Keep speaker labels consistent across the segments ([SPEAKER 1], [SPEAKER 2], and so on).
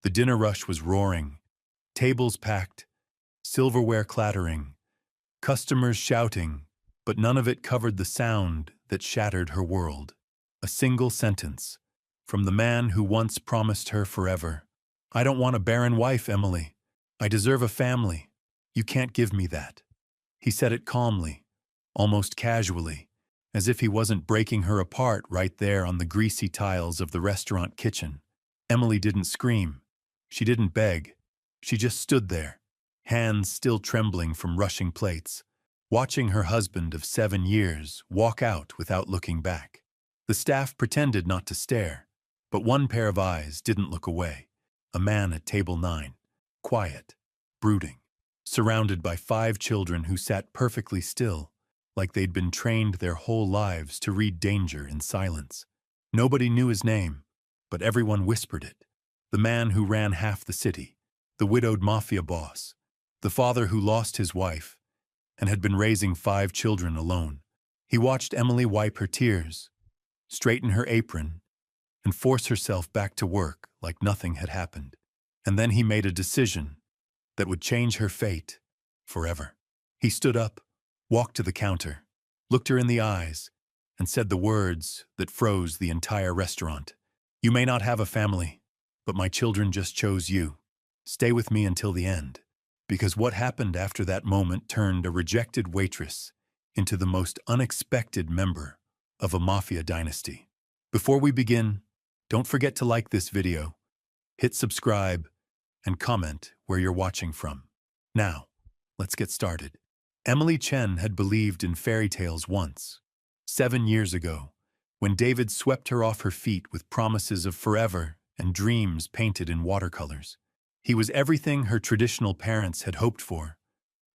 [SPEAKER 1] The dinner rush was roaring, tables packed, silverware clattering, customers shouting, but none of it covered the sound that shattered her world. A single sentence, from the man who once promised her forever. "I don't want a barren wife, Emily. I deserve a family. You can't give me that." He said it calmly, almost casually, as if he wasn't breaking her apart right there on the greasy tiles of the restaurant kitchen. Emily didn't scream. She didn't beg. She just stood there, hands still trembling from rushing plates, watching her husband of 7 years walk out without looking back. The staff pretended not to stare, but one pair of eyes didn't look away. A man at table 9, quiet, brooding, surrounded by 5 children who sat perfectly still, like they'd been trained their whole lives to read danger in silence. Nobody knew his name, but everyone whispered it. The man who ran half the city, the widowed Mafia boss, the father who lost his wife and had been raising 5 children alone. He watched Emily wipe her tears, straighten her apron, and force herself back to work like nothing had happened. And then he made a decision that would change her fate forever. He stood up, walked to the counter, looked her in the eyes, and said the words that froze the entire restaurant. "You may not have a family, but my children just chose you. Stay with me until the end." Because what happened after that moment turned a rejected waitress into the most unexpected member of a Mafia dynasty. Before we begin, don't forget to like this video, hit subscribe, and comment where you're watching from. Now, let's get started. Emily Chen had believed in fairy tales once, 7 years ago, when David swept her off her feet with promises of forever and dreams painted in watercolors. He was everything her traditional parents had hoped for: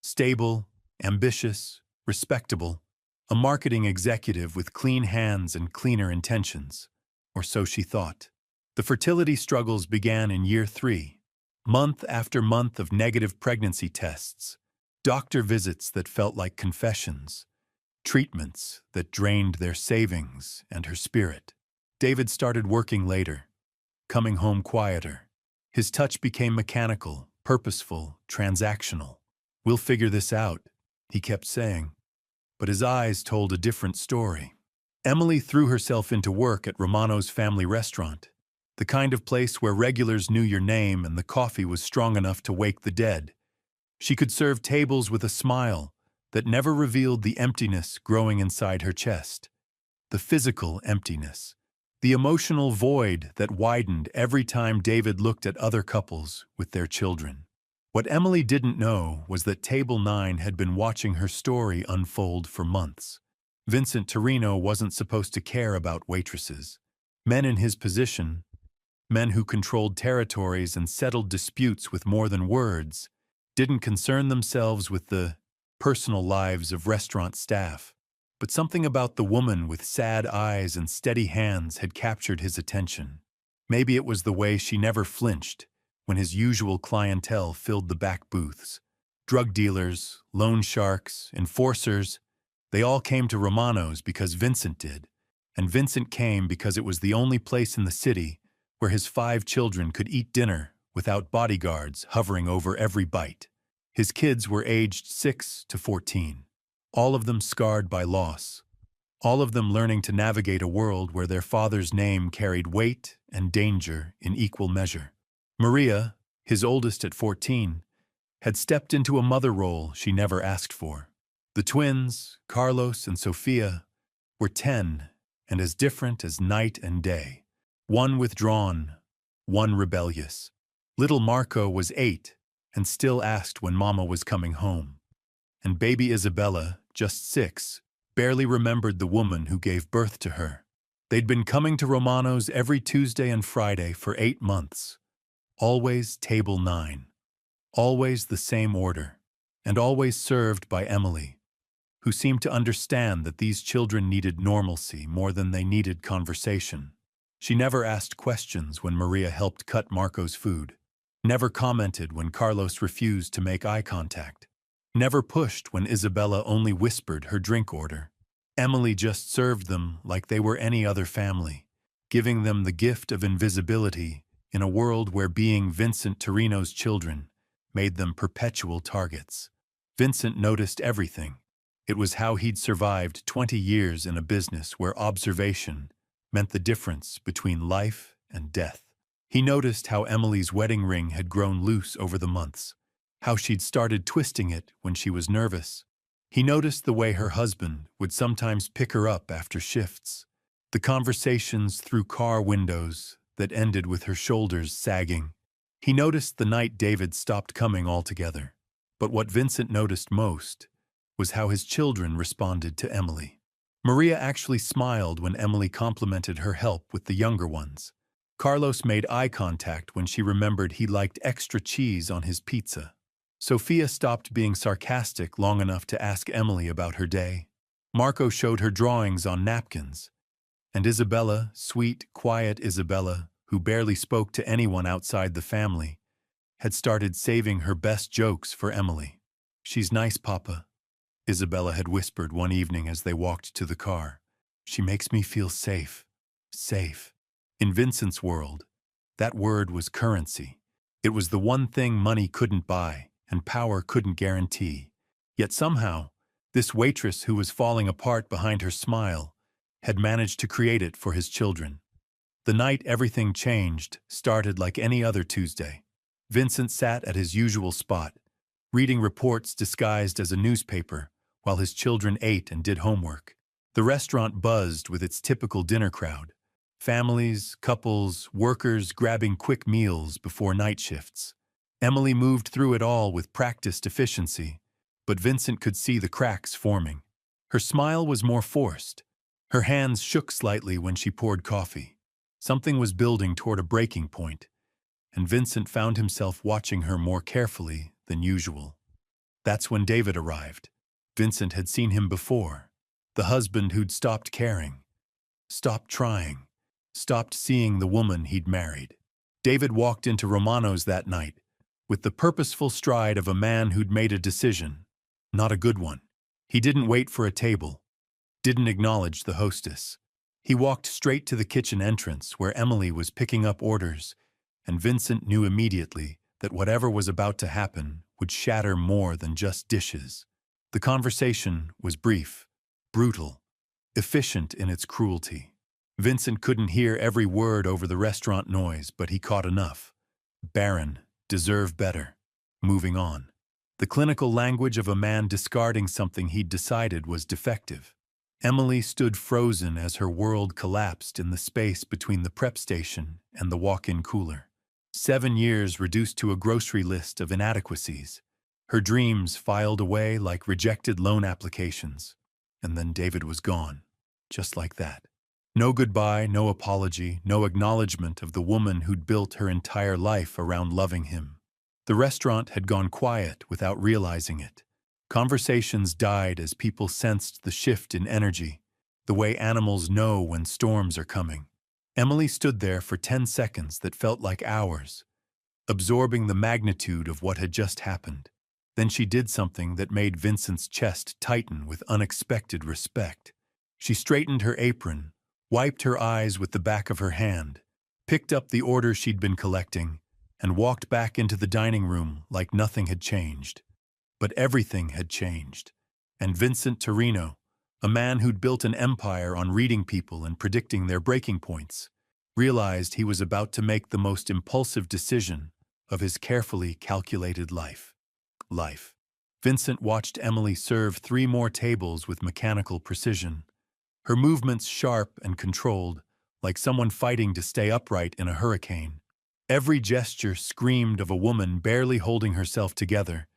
[SPEAKER 1] stable, ambitious, respectable, a marketing executive with clean hands and cleaner intentions, or so she thought. The fertility struggles began in year 3, month after month of negative pregnancy tests, doctor visits that felt like confessions, treatments that drained their savings and her spirit. David started working later, coming home quieter. His touch became mechanical, purposeful, transactional. "We'll figure this out," he kept saying. But his eyes told a different story. Emily threw herself into work at Romano's family restaurant, the kind of place where regulars knew your name and the coffee was strong enough to wake the dead. She could serve tables with a smile that never revealed the emptiness growing inside her chest. The physical emptiness. The emotional void that widened every time David looked at other couples with their children. What Emily didn't know was that Table 9 had been watching her story unfold for months. Vincent Torino wasn't supposed to care about waitresses. Men in his position, men who controlled territories and settled disputes with more than words, didn't concern themselves with the personal lives of restaurant staff. But something about the woman with sad eyes and steady hands had captured his attention. Maybe it was the way she never flinched when his usual clientele filled the back booths. Drug dealers, loan sharks, enforcers, they all came to Romano's because Vincent did. And Vincent came because it was the only place in the city where his 5 children could eat dinner without bodyguards hovering over every bite. His kids were aged 6 to 14. All of them scarred by loss, all of them learning to navigate a world where their father's name carried weight and danger in equal measure. Maria, his oldest at 14, had stepped into a mother role she never asked for. The twins, Carlos and Sofia, were 10 and as different as night and day. One withdrawn, one rebellious. Little Marco was 8 and still asked when Mama was coming home. And baby Isabella, just 6, barely remembered the woman who gave birth to her. They'd been coming to Romano's every Tuesday and Friday for 8 months. Always Table 9. Always the same order. And always served by Emily, who seemed to understand that these children needed normalcy more than they needed conversation. She never asked questions when Maria helped cut Marco's food. Never commented when Carlos refused to make eye contact. Never pushed when Isabella only whispered her drink order. Emily just served them like they were any other family, giving them the gift of invisibility in a world where being Vincent Torino's children made them perpetual targets. Vincent noticed everything. It was how he'd survived 20 years in a business where observation meant the difference between life and death. He noticed how Emily's wedding ring had grown loose over the months, how she'd started twisting it when she was nervous. He noticed the way her husband would sometimes pick her up after shifts, the conversations through car windows that ended with her shoulders sagging. He noticed the night David stopped coming altogether. But what Vincent noticed most was how his children responded to Emily. Maria actually smiled when Emily complimented her help with the younger ones. Carlos made eye contact when she remembered he liked extra cheese on his pizza. Sophia stopped being sarcastic long enough to ask Emily about her day. Marco showed her drawings on napkins. And Isabella, sweet, quiet Isabella, who barely spoke to anyone outside the family, had started saving her best jokes for Emily. "She's nice, Papa," Isabella had whispered one evening as they walked to the car. "She makes me feel safe." Safe. In Vincent's world, that word was currency. It was the one thing money couldn't buy and power couldn't guarantee. Yet somehow, this waitress who was falling apart behind her smile had managed to create it for his children. The night everything changed started like any other Tuesday. Vincent sat at his usual spot, reading reports disguised as a newspaper, while his children ate and did homework. The restaurant buzzed with its typical dinner crowd. Families, couples, workers grabbing quick meals before night shifts. Emily moved through it all with practiced efficiency, but Vincent could see the cracks forming. Her smile was more forced. Her hands shook slightly when she poured coffee. Something was building toward a breaking point, and Vincent found himself watching her more carefully than usual. That's when David arrived. Vincent had seen him before. The husband who'd stopped caring, stopped trying, stopped seeing the woman he'd married. David walked into Romano's that night, with the purposeful stride of a man who'd made a decision, not a good one. He didn't wait for a table, didn't acknowledge the hostess. He walked straight to the kitchen entrance where Emily was picking up orders, and Vincent knew immediately that whatever was about to happen would shatter more than just dishes. The conversation was brief, brutal, efficient in its cruelty. Vincent couldn't hear every word over the restaurant noise, but he caught enough. Barren, deserve better. Moving on. The clinical language of a man discarding something he'd decided was defective. Emily stood frozen as her world collapsed in the space between the prep station and the walk-in cooler. 7 years reduced to a grocery list of inadequacies. Her dreams filed away like rejected loan applications. And then David was gone, just like that. No goodbye, no apology, no acknowledgement of the woman who'd built her entire life around loving him. The restaurant had gone quiet without realizing it. Conversations died as people sensed the shift in energy, the way animals know when storms are coming. Emily stood there for 10 seconds that felt like hours, absorbing the magnitude of what had just happened. Then she did something that made Vincent's chest tighten with unexpected respect. She straightened her apron, wiped her eyes with the back of her hand, picked up the order she'd been collecting, and walked back into the dining room like nothing had changed. But everything had changed. And Vincent Torino, a man who'd built an empire on reading people and predicting their breaking points, realized he was about to make the most impulsive decision of his carefully calculated life. Vincent watched Emily serve 3 more tables with mechanical precision, her movements sharp and controlled, like someone fighting to stay upright in a hurricane. Every gesture screamed of a woman barely holding herself together,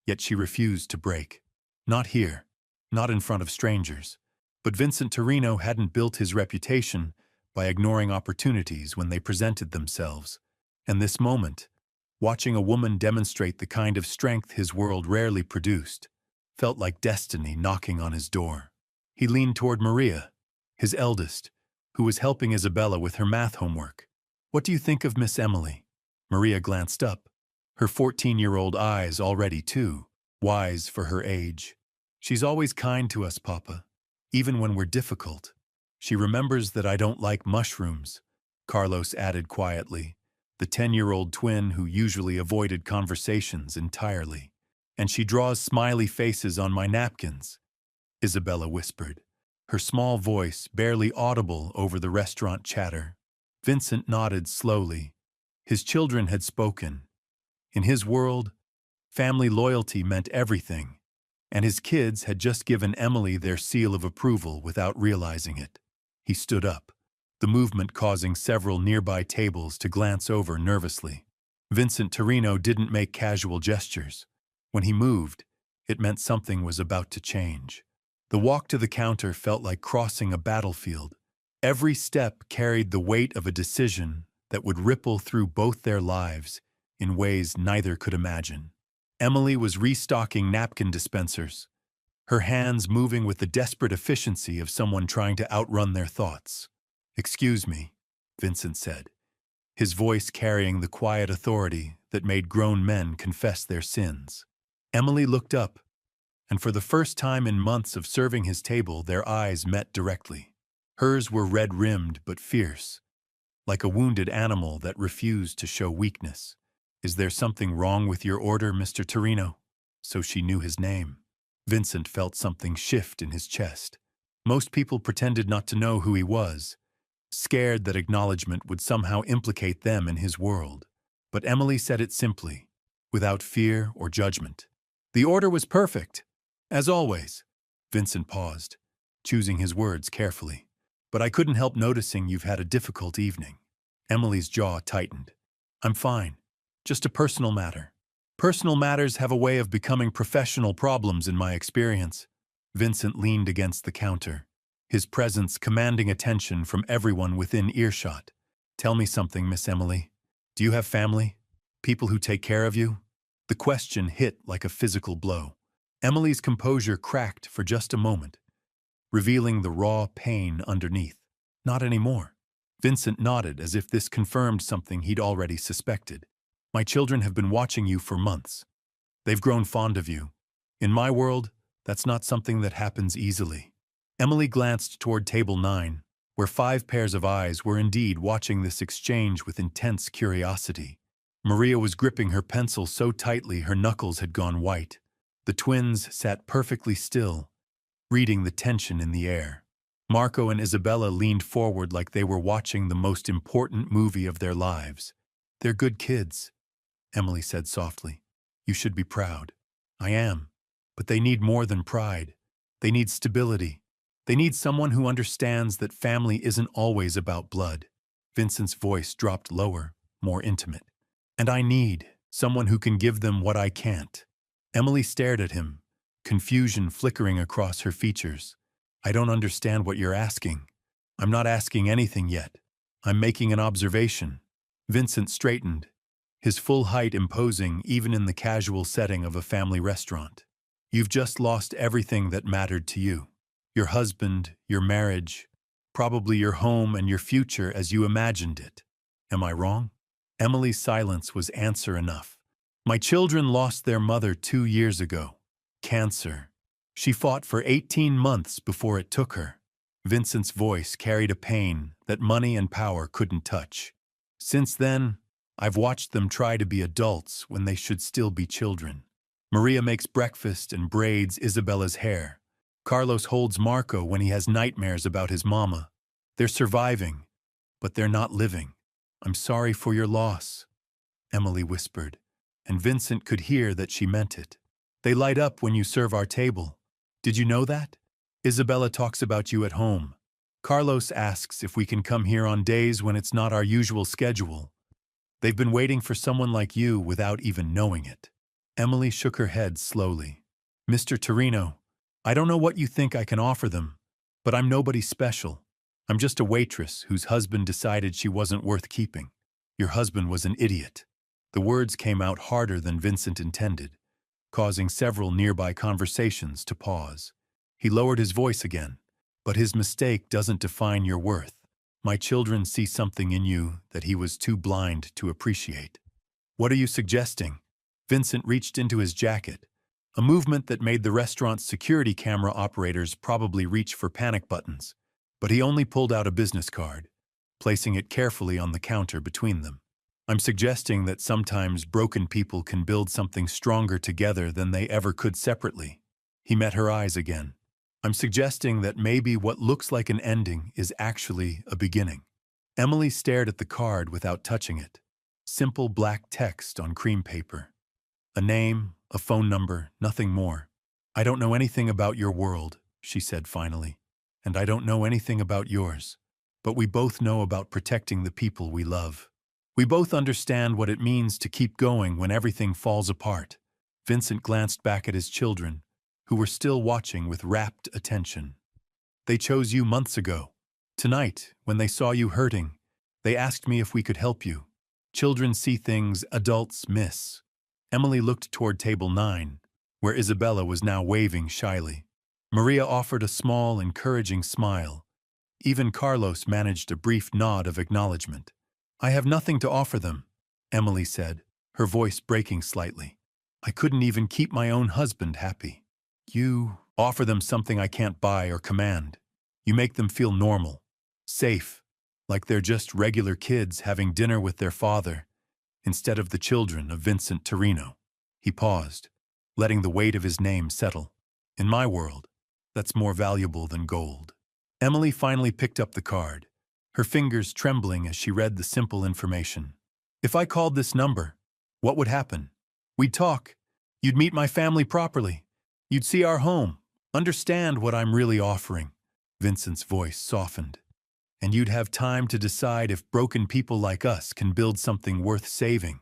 [SPEAKER 1] yet she refused to break. Not here, not in front of strangers. But Vincent Torino hadn't built his reputation by ignoring opportunities when they presented themselves. And this moment, watching a woman demonstrate the kind of strength his world rarely produced, felt like destiny knocking on his door. He leaned toward Maria, his eldest, who was helping Isabella with her math homework. "What do you think of Miss Emily?" Maria glanced up, her 14-year-old eyes already too wise for her age. "She's always kind to us, Papa, even when we're difficult. She remembers that I don't like mushrooms," Carlos added quietly, the 10-year-old twin who usually avoided conversations entirely. And she draws smiley faces on my napkins, Isabella whispered, her small voice barely audible over the restaurant chatter. Vincent nodded slowly. His children had spoken. In his world, family loyalty meant everything, and his kids had just given Emily their seal of approval without realizing it. He stood up, the movement causing several nearby tables to glance over nervously. Vincent Torino didn't make casual gestures. When he moved, it meant something was about to change. The walk to the counter felt like crossing a battlefield. Every step carried the weight of a decision that would ripple through both their lives in ways neither could imagine. Emily was restocking napkin dispensers, her hands moving with the desperate efficiency of someone trying to outrun their thoughts. "Excuse me," Vincent said, his voice carrying the quiet authority that made grown men confess their sins. Emily looked up, and for the first time in months of serving his table, their eyes met directly. Hers were red-rimmed but fierce, like a wounded animal that refused to show weakness. "Is there something wrong with your order, Mr. Torino?" So she knew his name. Vincent felt something shift in his chest. Most people pretended not to know who he was, scared that acknowledgement would somehow implicate them in his world. But Emily said it simply, without fear or judgment. "The order was perfect, as always." Vincent paused, choosing his words carefully. "But I couldn't help noticing you've had a difficult evening." Emily's jaw tightened. "I'm fine. Just a personal matter." "Personal matters have a way of becoming professional problems in my experience." Vincent leaned against the counter, his presence commanding attention from everyone within earshot. "Tell me something, Miss Emily. Do you have family? People who take care of you?" The question hit like a physical blow. Emily's composure cracked for just a moment, revealing the raw pain underneath. "Not anymore." Vincent nodded as if this confirmed something he'd already suspected. "My children have been watching you for months. They've grown fond of you. In my world, that's not something that happens easily." Emily glanced toward table 9, where 5 pairs of eyes were indeed watching this exchange with intense curiosity. Maria was gripping her pencil so tightly her knuckles had gone white. The twins sat perfectly still, reading the tension in the air. Marco and Isabella leaned forward like they were watching the most important movie of their lives. "They're good kids," Emily said softly. "You should be proud." "I am. But they need more than pride. They need stability. They need someone who understands that family isn't always about blood." Vincent's voice dropped lower, more intimate. "And I need someone who can give them what I can't." Emily stared at him, confusion flickering across her features. "I don't understand what you're asking." "I'm not asking anything yet. I'm making an observation." Vincent straightened, his full height imposing even in the casual setting of a family restaurant. "You've just lost everything that mattered to you. Your husband, your marriage, probably your home and your future as you imagined it. Am I wrong?" Emily's silence was answer enough. "My children lost their mother 2 years ago. Cancer. She fought for 18 months before it took her." Vincent's voice carried a pain that money and power couldn't touch. "Since then, I've watched them try to be adults when they should still be children. Maria makes breakfast and braids Isabella's hair. Carlos holds Marco when he has nightmares about his mama. They're surviving, but they're not living." "I'm sorry for your loss," Emily whispered, and Vincent could hear that she meant it. "They light up when you serve our table. Did you know that? Isabella talks about you at home. Carlos asks if we can come here on days when it's not our usual schedule. They've been waiting for someone like you without even knowing it." Emily shook her head slowly. "Mr. Torino, I don't know what you think I can offer them, but I'm nobody special. I'm just a waitress whose husband decided she wasn't worth keeping." "Your husband was an idiot." The words came out harder than Vincent intended, causing several nearby conversations to pause. He lowered his voice again. "But his mistake doesn't define your worth. My children see something in you that he was too blind to appreciate." "What are you suggesting?" Vincent reached into his jacket, a movement that made the restaurant's security camera operators probably reach for panic buttons. But he only pulled out a business card, placing it carefully on the counter between them. I'm suggesting that sometimes broken people can build something stronger together than they ever could separately. He met her eyes again. I'm suggesting that maybe what looks like an ending is actually a beginning. Emily stared at the card without touching it. Simple black text on cream paper. A name, a phone number, nothing more. I don't know anything about your world, she said finally. And I don't know anything about yours. But we both know about protecting the people we love. We both understand what it means to keep going when everything falls apart. Vincent glanced back at his children, who were still watching with rapt attention. They chose you months ago. Tonight, when they saw you hurting, they asked me if we could help you. Children see things adults miss. Emily looked toward table 9, where Isabella was now waving shyly. Maria offered a small, encouraging smile. Even Carlos managed a brief nod of acknowledgement. I have nothing to offer them, Emily said, her voice breaking slightly. I couldn't even keep my own husband happy. You offer them something I can't buy or command. You make them feel normal, safe, like they're just regular kids having dinner with their father, instead of the children of Vincent Torino. He paused, letting the weight of his name settle. In my world, that's more valuable than gold. Emily finally picked up the card, her fingers trembling as she read the simple information. If I called this number, what would happen? We'd talk. You'd meet my family properly. You'd see our home, understand what I'm really offering. Vincent's voice softened. And you'd have time to decide if broken people like us can build something worth saving.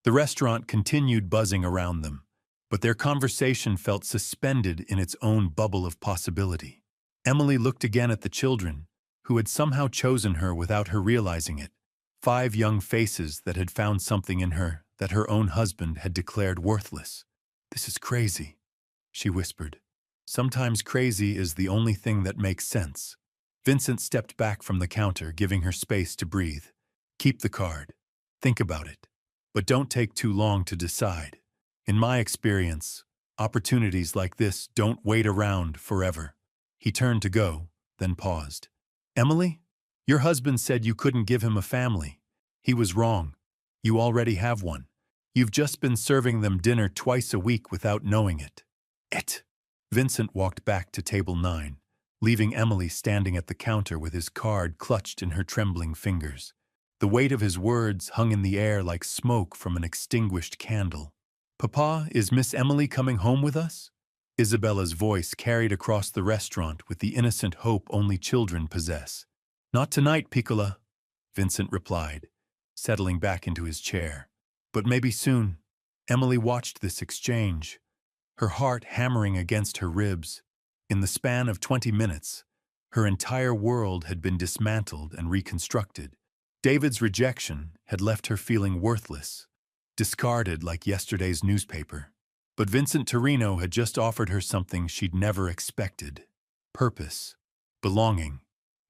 [SPEAKER 1] The restaurant continued buzzing around them, but their conversation felt suspended in its own bubble of possibility. Emily looked again at the children, who had somehow chosen her without her realizing it. 5 young faces that had found something in her that her own husband had declared worthless. This is crazy, she whispered. Sometimes crazy is the only thing that makes sense. Vincent stepped back from the counter, giving her space to breathe. Keep the card. Think about it. But don't take too long to decide. In my experience, opportunities like this don't wait around forever. He turned to go, then paused. Emily, your husband said you couldn't give him a family. He was wrong. You already have one. You've just been serving them dinner twice a week without knowing it. Vincent walked back to table 9, leaving Emily standing at the counter with his card clutched in her trembling fingers. The weight of his words hung in the air like smoke from an extinguished candle. Papa, is Miss Emily coming home with us? Isabella's voice carried across the restaurant with the innocent hope only children possess. Not tonight, Piccola, Vincent replied, settling back into his chair. But maybe soon. Emily watched this exchange, her heart hammering against her ribs. In the span of 20 minutes, her entire world had been dismantled and reconstructed. David's rejection had left her feeling worthless, discarded like yesterday's newspaper. But Vincent Torino had just offered her something she'd never expected. Purpose, belonging,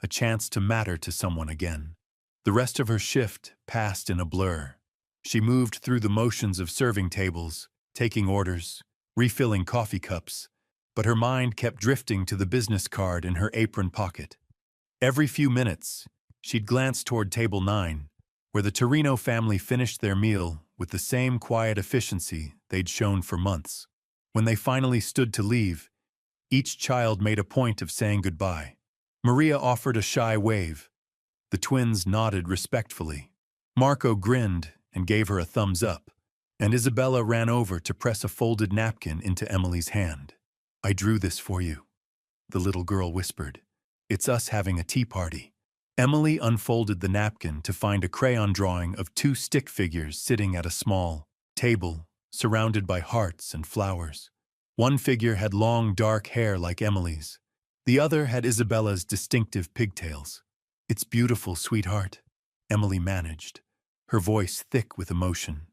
[SPEAKER 1] a chance to matter to someone again. The rest of her shift passed in a blur. She moved through the motions of serving tables, taking orders, refilling coffee cups, but her mind kept drifting to the business card in her apron pocket. Every few minutes, she'd glance toward table 9, where the Torino family finished their meal with the same quiet efficiency they'd shown for months. When they finally stood to leave, each child made a point of saying goodbye. Maria offered a shy wave. The twins nodded respectfully. Marco grinned and gave her a thumbs up, and Isabella ran over to press a folded napkin into Emily's hand. I drew this for you, the little girl whispered. It's us having a tea party. Emily unfolded the napkin to find a crayon drawing of 2 stick figures sitting at a small table, surrounded by hearts and flowers. One figure had long, dark hair like Emily's. The other had Isabella's distinctive pigtails. It's beautiful, sweetheart, Emily managed, her voice thick with emotion.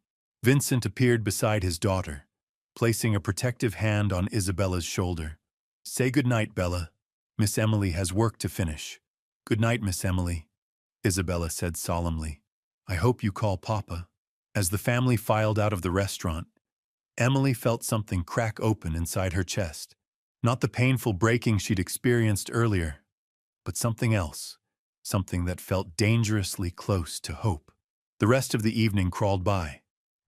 [SPEAKER 1] Vincent appeared beside his daughter, placing a protective hand on Isabella's shoulder. Say goodnight, Bella. Miss Emily has work to finish. Good night, Miss Emily, Isabella said solemnly. I hope you call Papa. As the family filed out of the restaurant, Emily felt something crack open inside her chest. Not the painful breaking she'd experienced earlier, but something else, something that felt dangerously close to hope. The rest of the evening crawled by.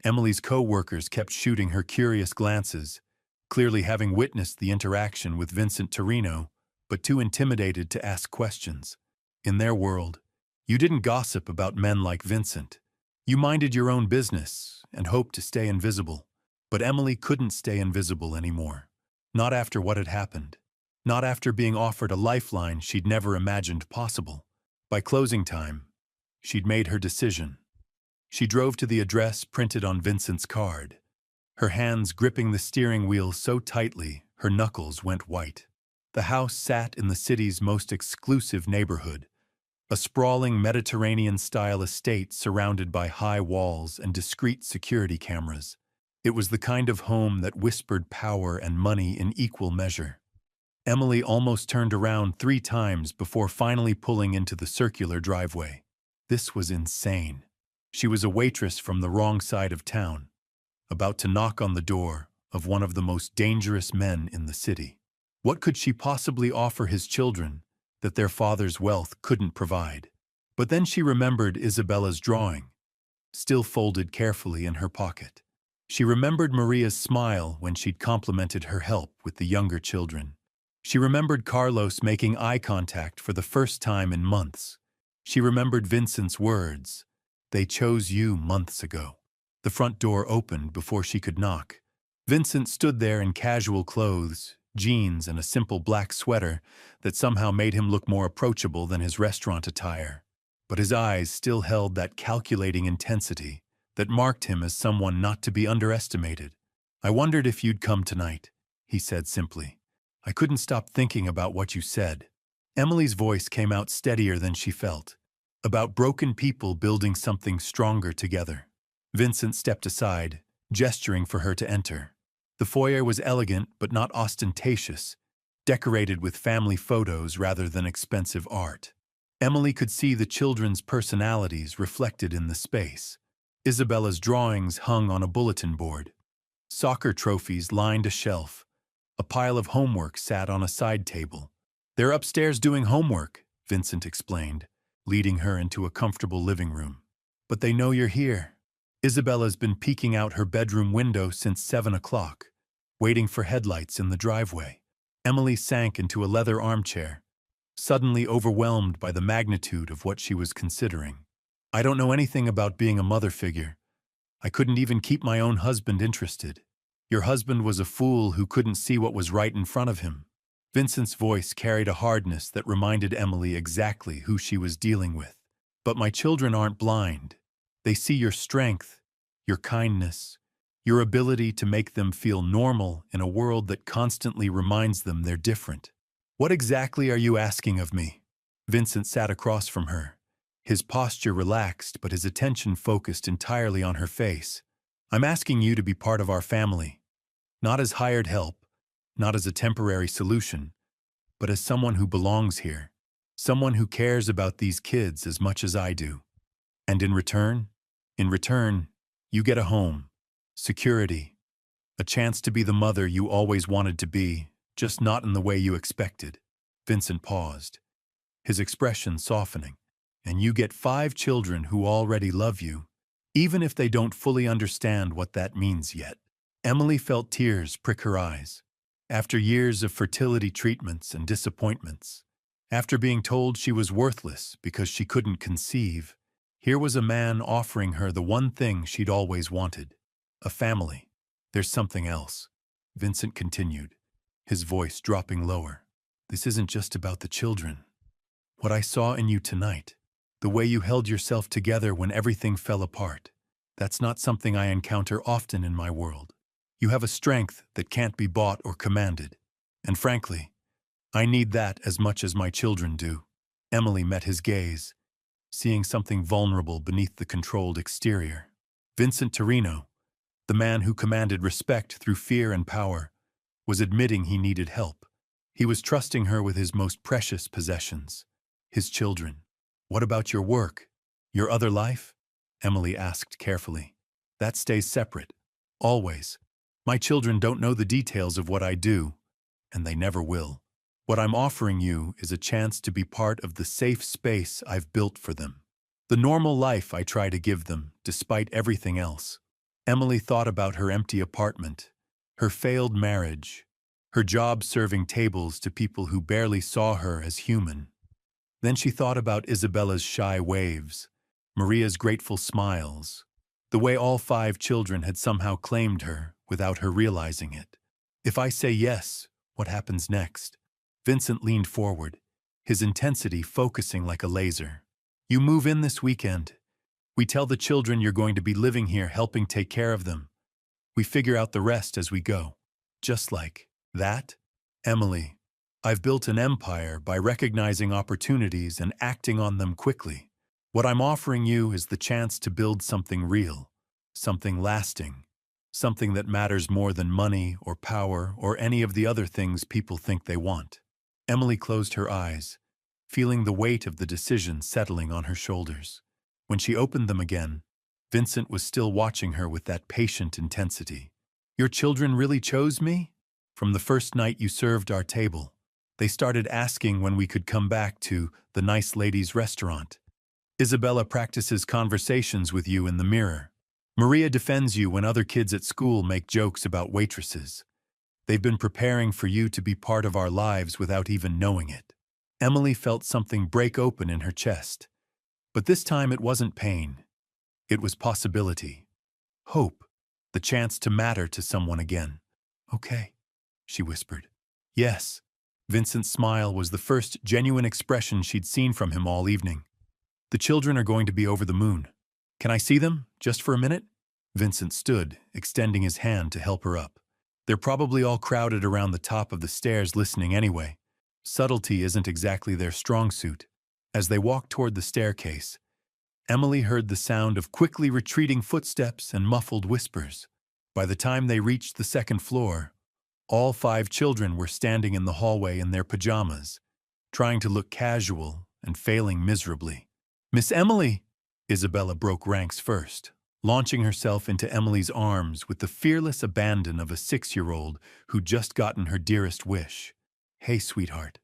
[SPEAKER 1] Emily's co-workers kept shooting her curious glances, clearly having witnessed the interaction with Vincent Torino, but too intimidated to ask questions. In their world, you didn't gossip about men like Vincent. You minded your own business and hoped to stay invisible. But Emily couldn't stay invisible anymore. Not after what had happened. Not after being offered a lifeline she'd never imagined possible. By closing time, she'd made her decision. She drove to the address printed on Vincent's card, her hands gripping the steering wheel so tightly her knuckles went white. The house sat in the city's most exclusive neighborhood, a sprawling Mediterranean-style estate surrounded by high walls and discreet security cameras. It was the kind of home that whispered power and money in equal measure. Emily almost turned around 3 times before finally pulling into the circular driveway. This was insane. She was a waitress from the wrong side of town, about to knock on the door of one of the most dangerous men in the city. What could she possibly offer his children that their father's wealth couldn't provide? But then she remembered Isabella's drawing, still folded carefully in her pocket. She remembered Maria's smile when she'd complimented her help with the younger children. She remembered Carlos making eye contact for the first time in months. She remembered Vincent's words, "They chose you months ago." The front door opened before she could knock. Vincent stood there in casual clothes, jeans and a simple black sweater that somehow made him look more approachable than his restaurant attire. But his eyes still held that calculating intensity that marked him as someone not to be underestimated. "I wondered if you'd come tonight," he said simply. "I couldn't stop thinking about what you said." Emily's voice came out steadier than she felt, about broken people building something stronger together. Vincent stepped aside, gesturing for her to enter. The foyer was elegant but not ostentatious, decorated with family photos rather than expensive art. Emily could see the children's personalities reflected in the space. Isabella's drawings hung on a bulletin board. Soccer trophies lined a shelf. A pile of homework sat on a side table. "They're upstairs doing homework," Vincent explained, leading her into a comfortable living room. "But they know you're here." Isabella's been peeking out her bedroom window since 7 o'clock, waiting for headlights in the driveway. Emily sank into a leather armchair, suddenly overwhelmed by the magnitude of what she was considering. "I don't know anything about being a mother figure. I couldn't even keep my own husband interested. Your husband was a fool who couldn't see what was right in front of him." Vincent's voice carried a hardness that reminded Emily exactly who she was dealing with. "But my children aren't blind. They see your strength, your kindness, your ability to make them feel normal in a world that constantly reminds them they're different." "What exactly are you asking of me?" Vincent sat across from her, his posture relaxed but his attention focused entirely on her face. "I'm asking you to be part of our family, not as hired help, not as a temporary solution, but as someone who belongs here, someone who cares about these kids as much as I do. And in return, you get a home, security, a chance to be the mother you always wanted to be, just not in the way you expected." Vincent paused, his expression softening. "And you get 5 children who already love you, even if they don't fully understand what that means yet." Emily felt tears prick her eyes. After years of fertility treatments and disappointments, after being told she was worthless because she couldn't conceive, here was a man offering her the one thing she'd always wanted, a family. "There's something else," Vincent continued, his voice dropping lower. "This isn't just about the children. What I saw in you tonight, the way you held yourself together when everything fell apart, that's not something I encounter often in my world. You have a strength that can't be bought or commanded. And frankly, I need that as much as my children do." Emily met his gaze, seeing something vulnerable beneath the controlled exterior. Vincent Torino, the man who commanded respect through fear and power, was admitting he needed help. He was trusting her with his most precious possessions, his children. "What about your work, your other life?" Emily asked carefully. "That stays separate, always. My children don't know the details of what I do, and they never will. What I'm offering you is a chance to be part of the safe space I've built for them. The normal life I try to give them, despite everything else. Emily thought about her empty apartment, her failed marriage, her job serving tables to people who barely saw her as human. Then she thought about Isabella's shy waves, Maria's grateful smiles, the way all 5 children had somehow claimed her without her realizing it. If I say yes, what happens next? Vincent leaned forward, his intensity focusing like a laser. You move in this weekend. We tell the children you're going to be living here helping take care of them. We figure out the rest as we go. Just like that? Emily, I've built an empire by recognizing opportunities and acting on them quickly. What I'm offering you is the chance to build something real, something lasting, something that matters more than money or power or any of the other things people think they want. Emily closed her eyes, feeling the weight of the decision settling on her shoulders. When she opened them again, Vincent was still watching her with that patient intensity. Your children really chose me? From the first night you served our table, they started asking when we could come back to the nice ladies' restaurant. Isabella practices conversations with you in the mirror. Maria defends you when other kids at school make jokes about waitresses. They've been preparing for you to be part of our lives without even knowing it. Emily felt something break open in her chest. But this time it wasn't pain. It was possibility. Hope. The chance to matter to someone again. Okay, she whispered. Yes. Vincent's smile was the first genuine expression she'd seen from him all evening. The children are going to be over the moon. Can I see them, just for a minute? Vincent stood, extending his hand to help her up. They're probably all crowded around the top of the stairs listening anyway. Subtlety isn't exactly their strong suit. As they walked toward the staircase, Emily heard the sound of quickly retreating footsteps and muffled whispers. By the time they reached the second floor, all 5 children were standing in the hallway in their pajamas, trying to look casual and failing miserably. Miss Emily! Isabella broke ranks first, launching herself into Emily's arms with the fearless abandon of a 6-year-old who'd just gotten her dearest wish. Hey, sweetheart,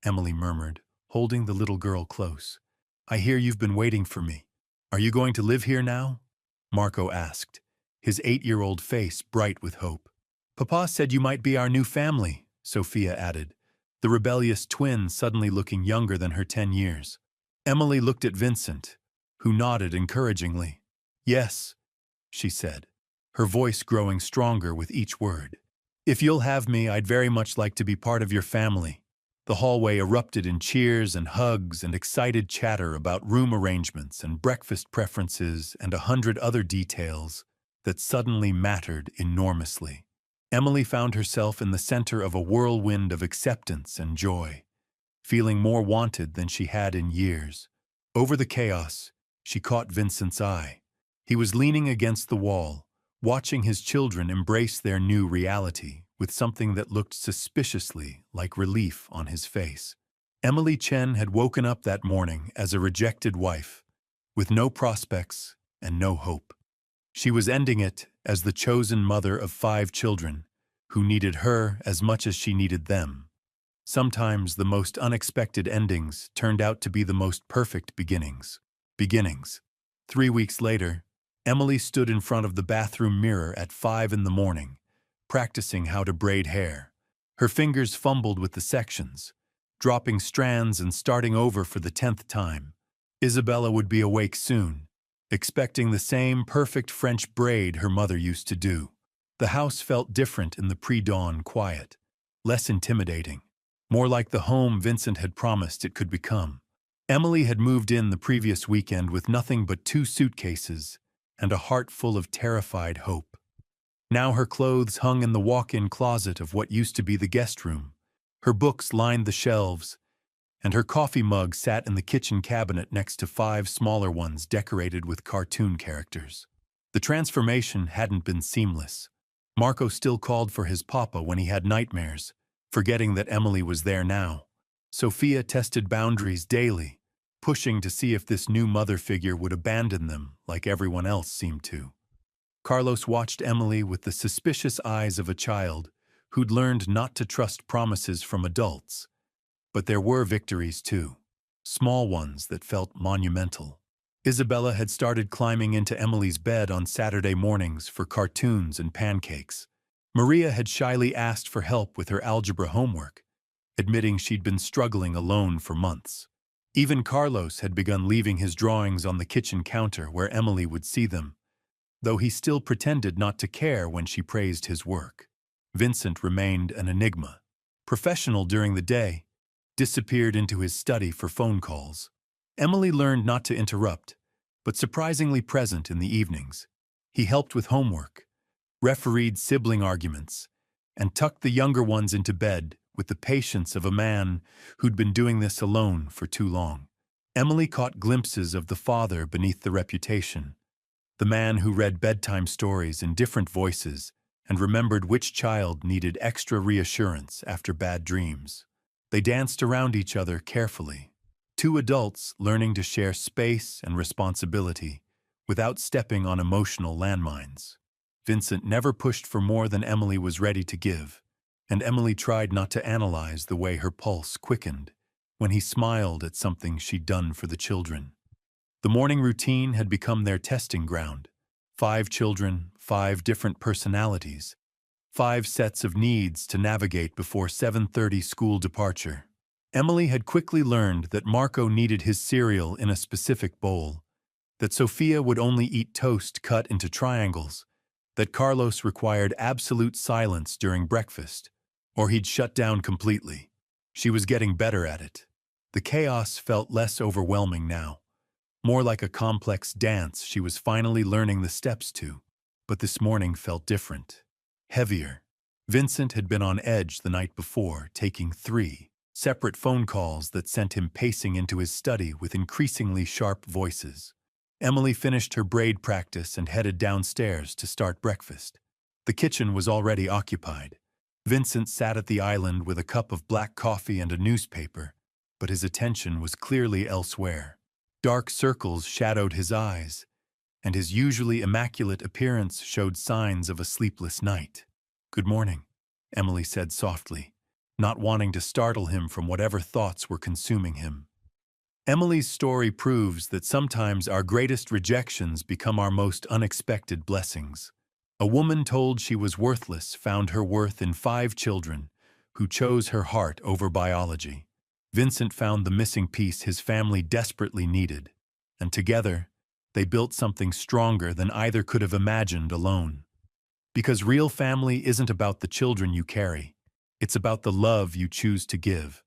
[SPEAKER 1] Emily murmured, holding the little girl close. I hear you've been waiting for me. Are you going to live here now? Marco asked, his 8-year-old face bright with hope. Papa said you might be our new family, Sophia added, the rebellious twin suddenly looking younger than her 10 years. Emily looked at Vincent, who nodded encouragingly. Yes, she said, her voice growing stronger with each word. If you'll have me, I'd very much like to be part of your family. The hallway erupted in cheers and hugs and excited chatter about room arrangements and breakfast preferences and 100 other details that suddenly mattered enormously. Emily found herself in the center of a whirlwind of acceptance and joy, feeling more wanted than she had in years. Over the chaos, she caught Vincent's eye. He was leaning against the wall, watching his children embrace their new reality with something that looked suspiciously like relief on his face. Emily Chen had woken up that morning as a rejected wife, with no prospects and no hope. She was ending it as the chosen mother of 5 children, who needed her as much as she needed them. Sometimes the most unexpected endings turned out to be the most perfect beginnings. 3 weeks later, Emily stood in front of the bathroom mirror at 5 in the morning, practicing how to braid hair. Her fingers fumbled with the sections, dropping strands and starting over for the 10th time. Isabella would be awake soon, expecting the same perfect French braid her mother used to do. The house felt different in the pre-dawn quiet, less intimidating, more like the home Vincent had promised it could become. Emily had moved in the previous weekend with nothing but 2 suitcases and a heart full of terrified hope. Now her clothes hung in the walk-in closet of what used to be the guest room. Her books lined the shelves, and her coffee mug sat in the kitchen cabinet next to 5 smaller ones decorated with cartoon characters. The transformation hadn't been seamless. Marco still called for his papa when he had nightmares, forgetting that Emily was there now. Sophia tested boundaries daily, pushing to see if this new mother figure would abandon them like everyone else seemed to. Carlos watched Emily with the suspicious eyes of a child who'd learned not to trust promises from adults. But there were victories too, small ones that felt monumental. Isabella had started climbing into Emily's bed on Saturday mornings for cartoons and pancakes. Maria had shyly asked for help with her algebra homework, admitting she'd been struggling alone for months. Even Carlos had begun leaving his drawings on the kitchen counter where Emily would see them, though he still pretended not to care when she praised his work. Vincent remained an enigma. Professional during the day, disappeared into his study for phone calls. Emily learned not to interrupt, but surprisingly present in the evenings. He helped with homework, refereed sibling arguments, and tucked the younger ones into bed with the patience of a man who'd been doing this alone for too long. Emily caught glimpses of the father beneath the reputation, the man who read bedtime stories in different voices and remembered which child needed extra reassurance after bad dreams. They danced around each other carefully, two adults learning to share space and responsibility without stepping on emotional landmines. Vincent never pushed for more than Emily was ready to give, and Emily tried not to analyze the way her pulse quickened when he smiled at something she'd done for the children. The morning routine had become their testing ground. 5 children, 5 different personalities, 5 sets of needs to navigate before 7:30 school departure. Emily had quickly learned that Marco needed his cereal in a specific bowl, that Sophia would only eat toast cut into triangles, that Carlos required absolute silence during breakfast, or he'd shut down completely. She was getting better at it. The chaos felt less overwhelming now, more like a complex dance she was finally learning the steps to. But this morning felt different, heavier. Vincent had been on edge the night before, taking 3 separate phone calls that sent him pacing into his study with increasingly sharp voices. Emily finished her braid practice and headed downstairs to start breakfast. The kitchen was already occupied. Vincent sat at the island with a cup of black coffee and a newspaper, but his attention was clearly elsewhere. Dark circles shadowed his eyes, and his usually immaculate appearance showed signs of a sleepless night. "Good morning," Emily said softly, not wanting to startle him from whatever thoughts were consuming him. Emily's story proves that sometimes our greatest rejections become our most unexpected blessings. A woman told she was worthless found her worth in 5 children who chose her heart over biology. Vincent found the missing piece his family desperately needed, and together, they built something stronger than either could have imagined alone. Because real family isn't about the children you carry, it's about the love you choose to give.